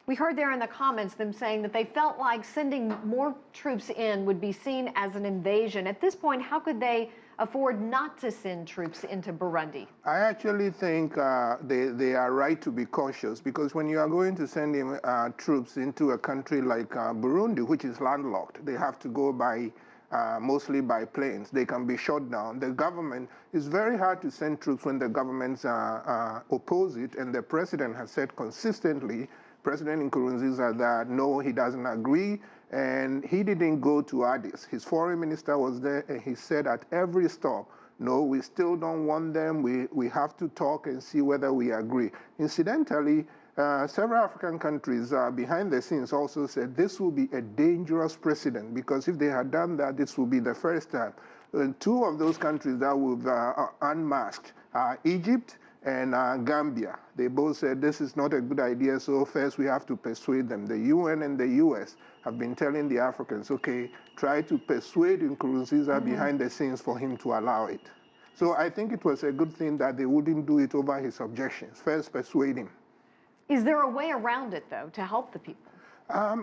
We heard there in the comments them saying that they felt like sending more troops in would be seen as an invasion. At this point, how could they afford not to send troops into Burundi? I actually think they are right to be cautious, because when you are going to send in, troops into a country like Burundi, which is landlocked, they have to go by mostly by planes. They can be shot down. The government, it's very hard to send troops when the governments oppose it, and the president has said consistently, President Nkurunziza, that no, he doesn't agree, and he didn't go to Addis. His foreign minister was there, and he said at every stop, no, we still don't want them. We have to talk and see whether we agree. Incidentally, several African countries behind the scenes also said this will be a dangerous precedent, because if they had done that, this will be the first time. Two of those countries that would unmasked are Egypt and Gambia. They both said this is not a good idea, so first we have to persuade them. The UN and the US have been telling the Africans, okay, try to persuade Nkurunziza behind the scenes for him to allow it. So I think it was a good thing that they wouldn't do it over his objections. First, persuade him. Is there a way around it, though, to help the people?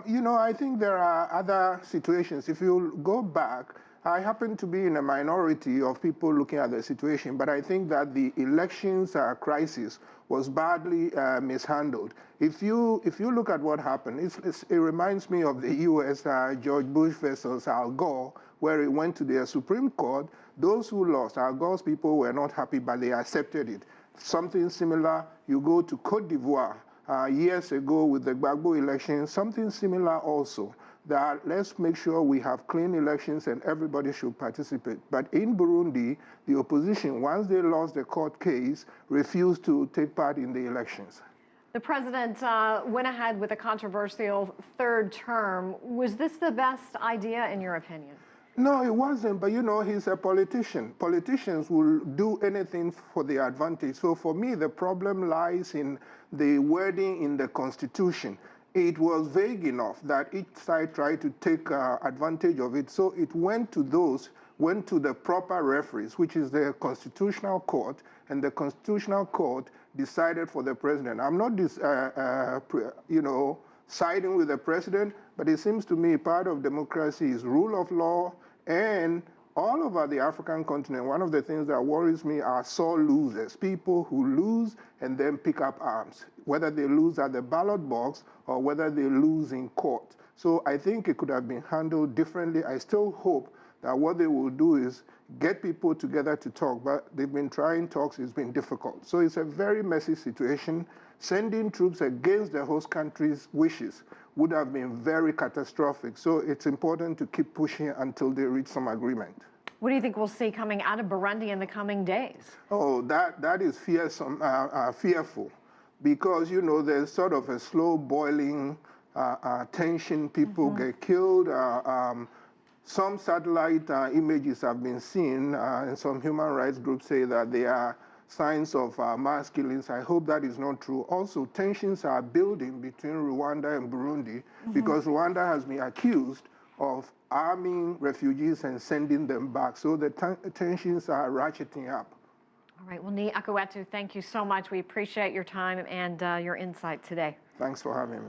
You know, I think there are other situations. If you go back, I happen to be in a minority of people looking at the situation, but I think that the elections crisis was badly mishandled. If you look at what happened, it reminds me of the U.S. George Bush versus Al Gore, where it went to the Supreme Court. Those who lost, Al Gore's people were not happy, but they accepted it. Something similar, you go to Cote d'Ivoire years ago with the Gbagbo election, something similar also. That let's make sure we have clean elections and everybody should participate. But in Burundi, the opposition, once they lost the court case, refused to take part in the elections. The president went ahead with a controversial third term. Was this the best idea, in your opinion? No, it wasn't, but you know, he's a politician. Politicians will do anything for their advantage. So for me, the problem lies in the wording in the Constitution. It was vague enough that each side tried to take advantage of it. So it went to the proper referees, which is the Constitutional Court, and the Constitutional Court decided for the president. I'm not, you know, siding with the president, but it seems to me part of democracy is rule of law, and all over the African continent, one of the things that worries me are sore losers, people who lose and then pick up arms, whether they lose at the ballot box or whether they lose in court. So I think it could have been handled differently. I still hope that what they will do is get people together to talk, but they've been trying talks, it's been difficult. So it's a very messy situation. Sending troops against the host country's wishes would have been very catastrophic. So it's important to keep pushing until they reach some agreement. What do you think we'll see coming out of Burundi in the coming days? Oh, that is fearsome, fearful, because, you know, there's sort of a slow boiling tension. People get killed. Some satellite images have been seen, and some human rights groups say that they are signs of mass killings. I hope that is not true. Also, tensions are building between Rwanda and Burundi because Rwanda has been accused of arming refugees and sending them back. So the tensions are ratcheting up. All right. Well, Nii Akuetteh, thank you so much. We appreciate your time and your insight today. Thanks for having me.